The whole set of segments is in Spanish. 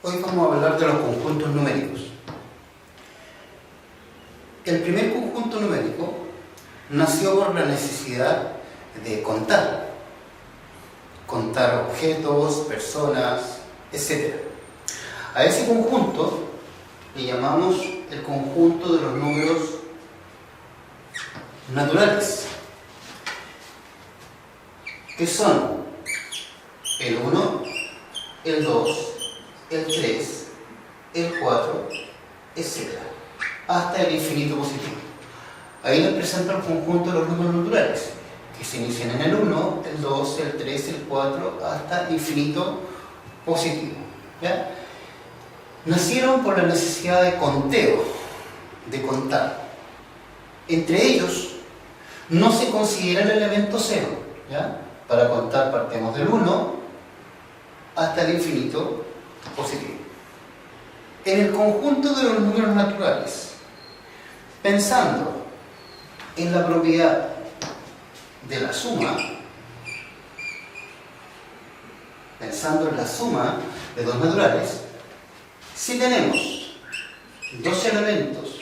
Hoy vamos a hablar de los conjuntos numéricos. El primer conjunto numérico nació por la necesidad de contar objetos, personas, etc. A ese conjunto le llamamos el conjunto de los números naturales, que son el 1, el 2, el 3, el 4, etc. hasta el infinito positivo. Ahí les presento el conjunto de los números naturales, que se inician en el 1, el 2, el 3, el 4, hasta infinito positivo. ¿Ya? Nacieron por la necesidad de conteo, de contar. Entre ellos no se considera el elemento 0. ¿Ya? Para contar partimos del 1 hasta el infinito positivo. En el conjunto de los números naturales, pensando en la propiedad de la suma, pensando en la suma de dos naturales, si tenemos dos elementos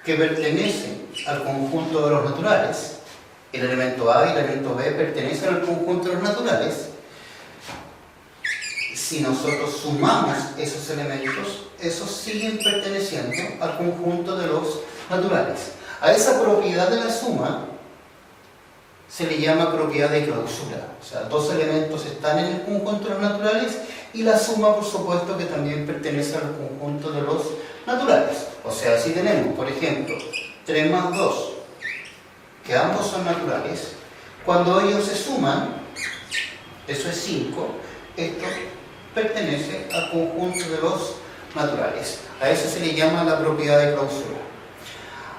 que pertenecen al conjunto de los naturales, el elemento A y el elemento B pertenecen al conjunto de los naturales, si nosotros sumamos esos elementos, esos siguen perteneciendo al conjunto de los naturales. A esa propiedad de la suma se le llama propiedad de clausura. O sea, dos elementos están en el conjunto de los naturales y la suma, por supuesto, que también pertenece al conjunto de los naturales. O sea, si tenemos, por ejemplo, 3 más 2, que ambos son naturales, cuando ellos se suman, eso es 5, esto pertenece al conjunto de los naturales. A eso se le llama la propiedad de clausura.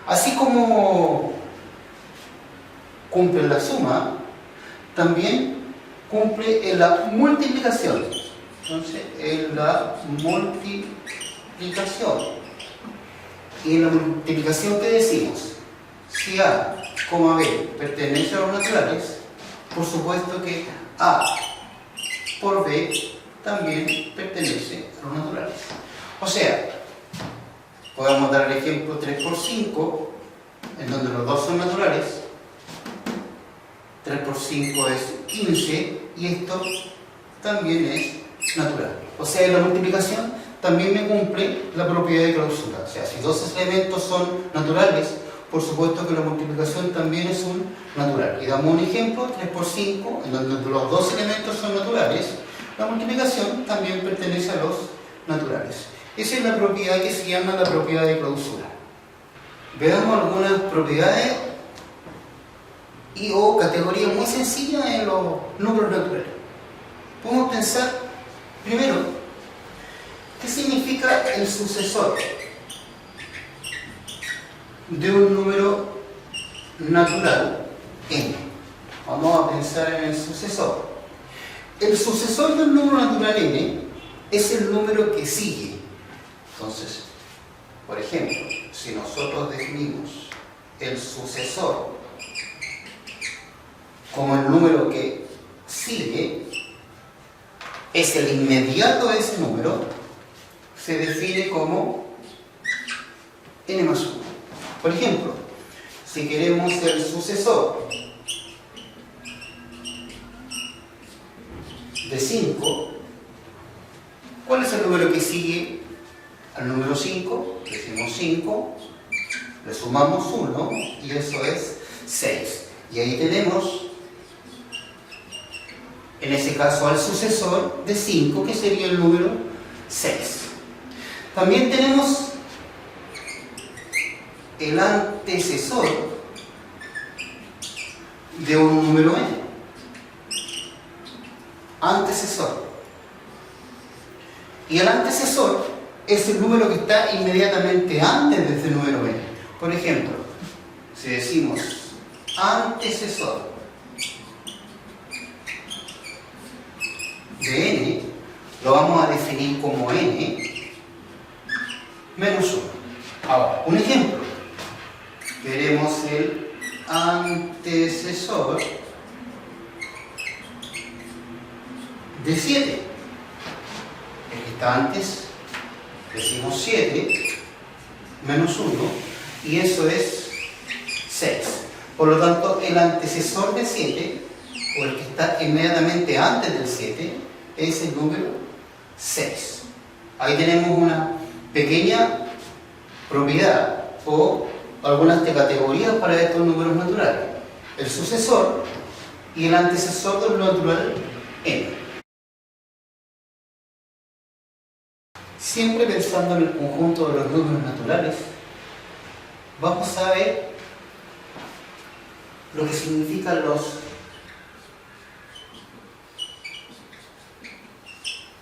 Así como cumple la suma, también cumple en la multiplicación. Entonces, en la multiplicación. Y en la multiplicación, ¿qué decimos? Si A, B pertenece a los naturales, por supuesto que A por B también pertenece a los naturales. O sea, podemos dar el ejemplo 3 por 5, en donde los dos son naturales. 3 por 5 es 15, y esto también es natural. O sea, en la multiplicación también me cumple la propiedad de clausura. O sea, si dos elementos son naturales, por supuesto que la multiplicación también es un natural. Y damos un ejemplo, 3 por 5, en donde los dos elementos son naturales, la multiplicación también pertenece a los naturales. Esa es la propiedad que se llama la propiedad de clausura. Veamos algunas propiedades o categorías muy sencillas en los números naturales. Podemos pensar, primero, ¿qué significa el sucesor de un número natural n? Vamos a pensar en el sucesor. El sucesor del número natural n es el número que sigue. Entonces, por ejemplo, si nosotros definimos el sucesor como el número que sigue, es el inmediato de ese número, se define como n más 1. Por ejemplo, si queremos el sucesor de 5, ¿cuál es el número que sigue al número 5? Decimos 5, le sumamos 1 y eso es 6. Y ahí tenemos, en ese caso, al sucesor de 5, que sería el número 6. También tenemos el antecesor de un número n. Antecesor. Y el antecesor es el número que está inmediatamente antes de este número n. Por ejemplo, si decimos antecesor de n, lo vamos a definir como n menos 1. Ahora, un ejemplo. Queremos el antecesor de 7. El que está antes Decimos 7 menos 1 y eso es 6. Por lo tanto, el antecesor de 7, o el que está inmediatamente antes del 7, es el número 6. Ahí tenemos una pequeña propiedad o algunas categorías para estos números naturales. El sucesor y el antecesor del natural n. Siempre pensando en el conjunto de los números naturales, vamos a ver lo que significan los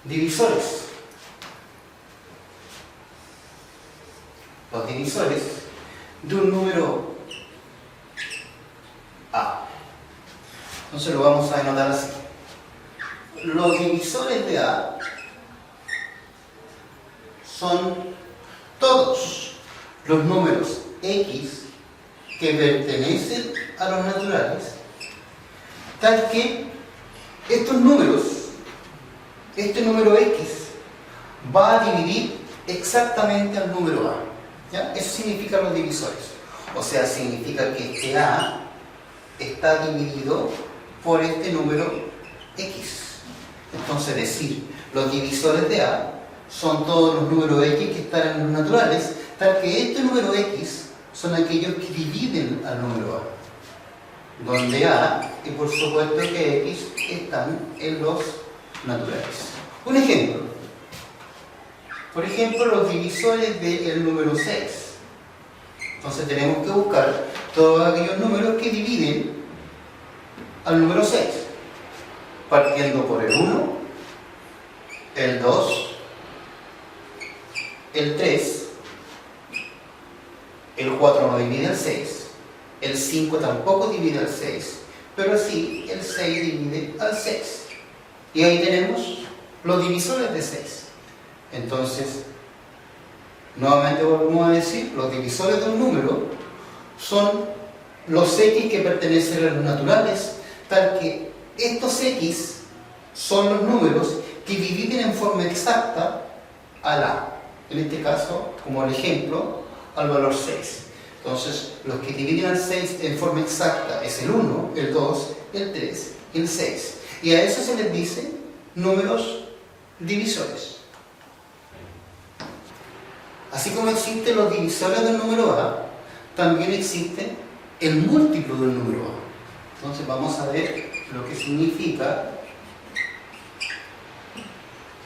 divisores. Los divisores de un número A. Entonces lo vamos a denotar así. Los divisores de A son todos los números x que pertenecen a los naturales, tal que estos números, este número x va a dividir exactamente al número A. ¿Ya? Eso significa los divisores. O sea, significa que este A está dividido por este número x. Entonces decir, los divisores de A son todos los números x que están en los naturales, tal que este número x son aquellos que dividen al número A, donde A y por supuesto que x están en los naturales. Un ejemplo. Por ejemplo, los divisores del número 6. Entonces tenemos que buscar todos aquellos números que dividen al número 6, partiendo por el 1, el 2, el 3, el 4 no divide al 6, el 5 tampoco divide al 6, pero sí el 6 divide al 6. Y ahí tenemos los divisores de 6. Entonces, nuevamente volvemos a decir, los divisores de un número son los x que pertenecen a los naturales, tal que estos x son los números que dividen en forma exacta al A. En este caso, como el ejemplo, al valor 6. Entonces, los que dividen al 6 en forma exacta es el 1, el 2, el 3 y el 6. Y a eso se les dice números divisores. Así como existen los divisores del número A, también existe el múltiplo del número A. Entonces vamos a ver lo que significa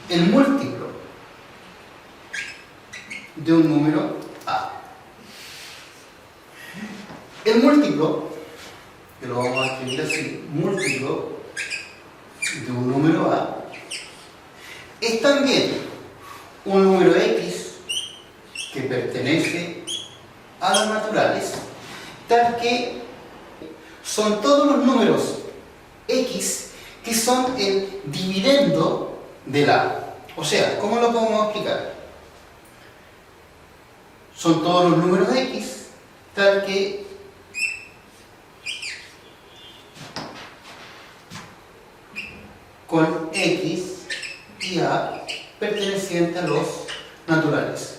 el múltiplo de un número A. El múltiplo, que lo vamos a escribir así, múltiplo de un número A, es también un número x que pertenece a los naturales, tal que son todos los números x que son el dividendo del A. O sea, ¿cómo lo podemos explicar? Son todos los números x, tal que con x y a pertenecientes a los naturales.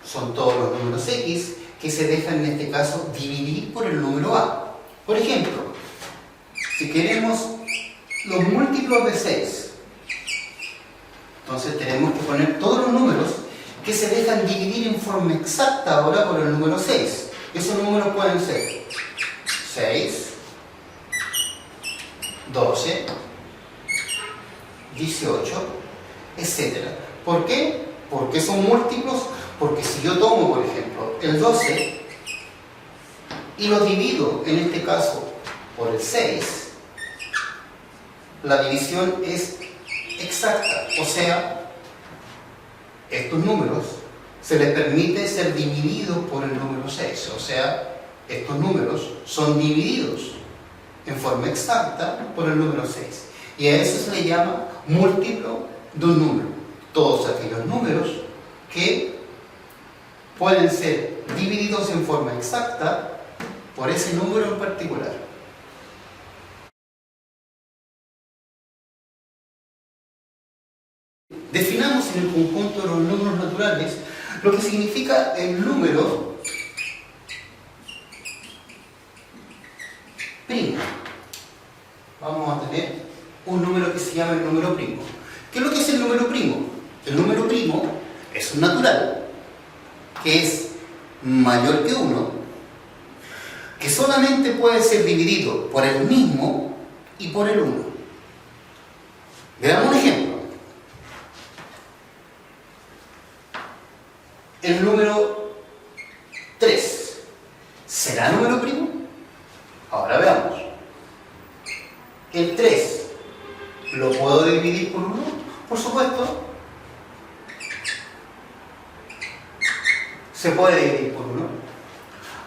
Son todos los números x que se dejan en este caso dividir por el número a. Por ejemplo, si queremos los múltiplos de 6, entonces tenemos que poner todos los números que se dejan dividir en forma exacta ahora por el número 6. Esos números pueden ser 6, 12, 18, etc. ¿Por qué? Porque son múltiplos. Porque si yo tomo, por ejemplo, el 12 y lo divido, en este caso, por el 6, la división es exacta. O sea, estos números se les permite ser divididos por el número 6. O sea, estos números son divididos en forma exacta por el número 6. Y a eso se le llama múltiplo de un número. Todos aquellos números que pueden ser divididos en forma exacta por ese número en particular. Definamos en el conjunto de los números naturales lo que significa el número primo. Vamos a tener un número que se llama el número primo. ¿Qué es lo que es el número primo? El número primo es un natural que es mayor que 1, que solamente puede ser dividido por el mismo y por el 1. Veamos un ejemplo. El número 3, ¿será número primo? Ahora veamos. El 3, ¿lo puedo dividir por 1? Por supuesto. Se puede dividir por 1.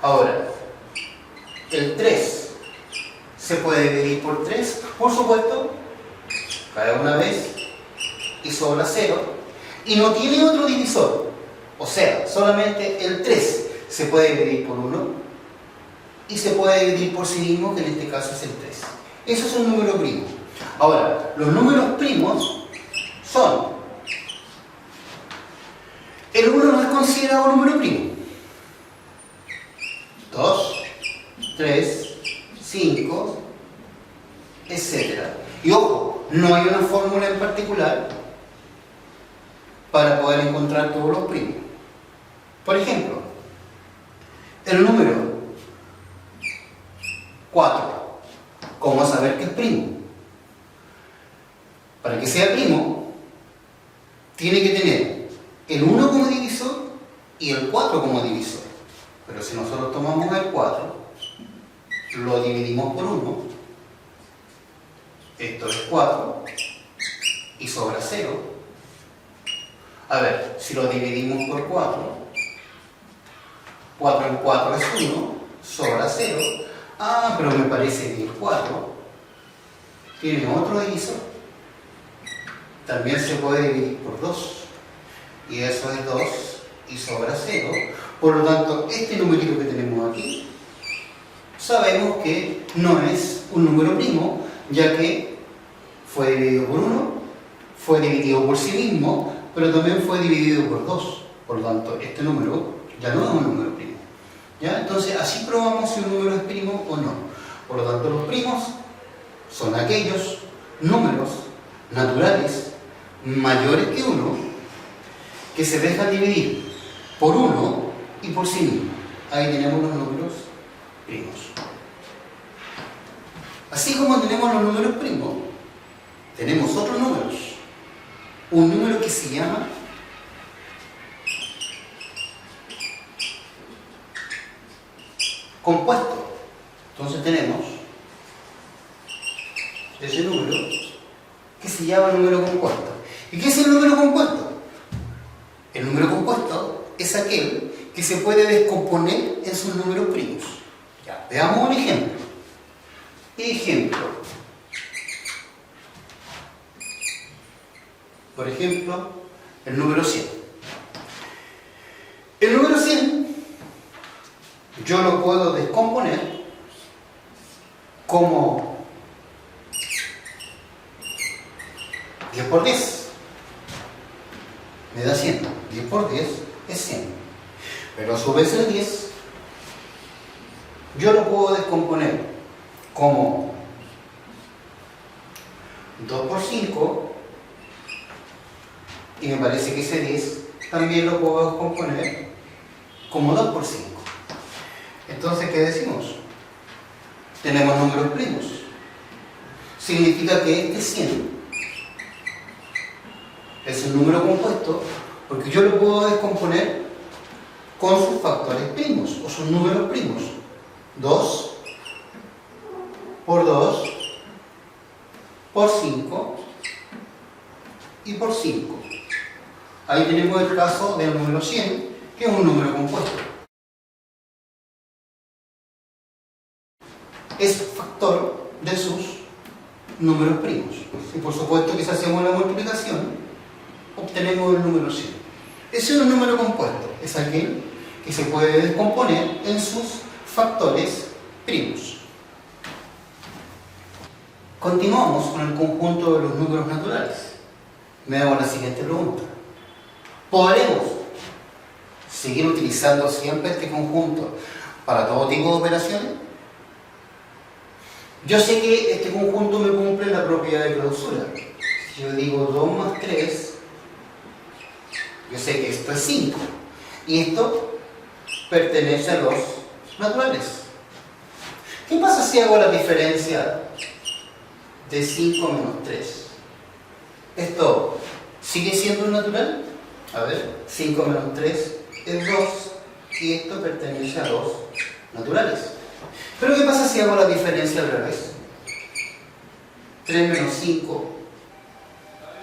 Ahora, el 3 se puede dividir por 3, por supuesto, cada una vez, y sobra 0, y no tiene otro divisor. O sea, solamente el 3 se puede dividir por 1, y se puede dividir por sí mismo, que en este caso es el 3. Eso es un número primo. Ahora, los números primos son... El 1 no es considerado un número primo. 2, 3, 5, etc. Y ojo, no hay una fórmula en particular para poder encontrar todos los primos. Por ejemplo, el número 4. ¿Cómo saber que es primo? Para que sea primo, tiene que tener el 1 como divisor y el 4 como divisor. Pero si nosotros tomamos el 4, lo dividimos por 1, esto es 4, y sobra 0. A ver, si lo dividimos por 4, 4 en 4 es 1, sobra 0. Ah, pero me parece que el 4 tiene otro divisor. También se puede dividir por 2, y eso es 2, y sobra 0. Por lo tanto, este numerito que tenemos aquí, sabemos que no es un número primo, ya que fue dividido por 1, fue dividido por sí mismo, pero también fue dividido por 2. Por lo tanto, este número ya no es un número primo. ¿Ya? Entonces, así probamos si un número es primo o no. Por lo tanto, los primos son aquellos números naturales mayores que 1 que se dejan dividir por 1 y por sí mismo. Ahí tenemos los números primos. Así como tenemos los números primos, tenemos otros números. Un número que se llama compuesto. Entonces tenemos ese número que se llama número compuesto. ¿Y qué es el número compuesto? El número compuesto es aquel que se puede descomponer en sus números primos. Ya, veamos un ejemplo. Por ejemplo, el número 100. El número 100 yo lo puedo descomponer como 10 por 10. Me da 100. 10 por 10 es 100. Pero a su vez el 10 yo lo puedo descomponer como 2 por 5, y me parece que ese 10 también lo puedo descomponer como 2 por 5. Entonces, ¿qué decimos? Tenemos números primos. Significa que este 100 es un número compuesto porque yo lo puedo descomponer con sus factores primos o sus números primos. 2 por 2 por 5 y por 5. Ahí tenemos el caso del número 100, que es un número compuesto. Es factor de sus números primos. Y por supuesto que si hacemos la multiplicación, obtenemos el número 100. Ese es un número compuesto, es aquel que se puede descomponer en sus factores primos. Continuamos con el conjunto de los números naturales. Me hago la siguiente pregunta. ¿Podremos seguir utilizando siempre este conjunto para todo tipo de operaciones? Yo sé que este conjunto me cumple la propiedad de clausura. Si yo digo 2 más 3, yo sé que esto es 5. Y esto pertenece a los naturales. ¿Qué pasa si hago la diferencia de 5 menos 3? ¿Esto sigue siendo un natural? A ver, 5 menos 3 es 2 y esto pertenece a los naturales. Pero ¿qué pasa si hago la diferencia al revés? 3 menos 5,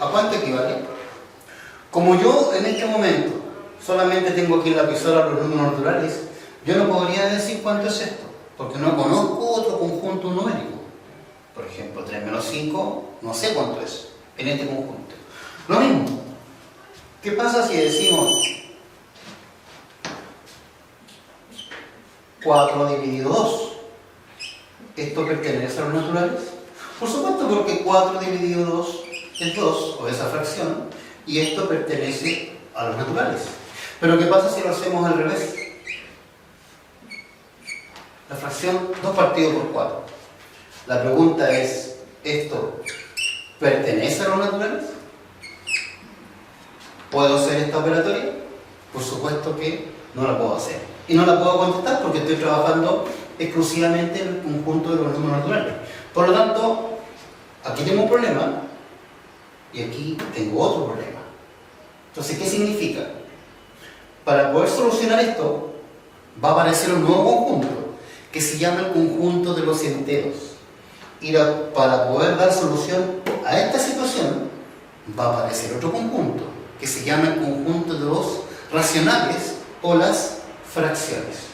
¿a cuánto equivale? Como yo en este momento solamente tengo aquí en la pizarra los números naturales, yo no podría decir cuánto es esto, porque no conozco otro conjunto numérico. Por ejemplo, 3 menos 5, no sé cuánto es en este conjunto. Lo mismo, ¿qué pasa si decimos 4 dividido 2? ¿Esto pertenece a los naturales? Por supuesto, porque 4 dividido 2 es 2, o esa fracción, y esto pertenece a los naturales. Pero ¿qué pasa si lo hacemos al revés? La fracción 2 partido por 4. La pregunta es, ¿esto pertenece a los naturales? ¿Puedo hacer esta operatoria? Por supuesto que no la puedo hacer. Y no la puedo contestar porque estoy trabajando exclusivamente en el conjunto de los números naturales. Por lo tanto, aquí tengo un problema y aquí tengo otro problema. Entonces, ¿qué significa? Para poder solucionar esto, va a aparecer un nuevo conjunto que se llama el conjunto de los enteros. Y para poder dar solución a esta situación, va a aparecer otro conjunto que se llama el conjunto de los racionales o las fracciones.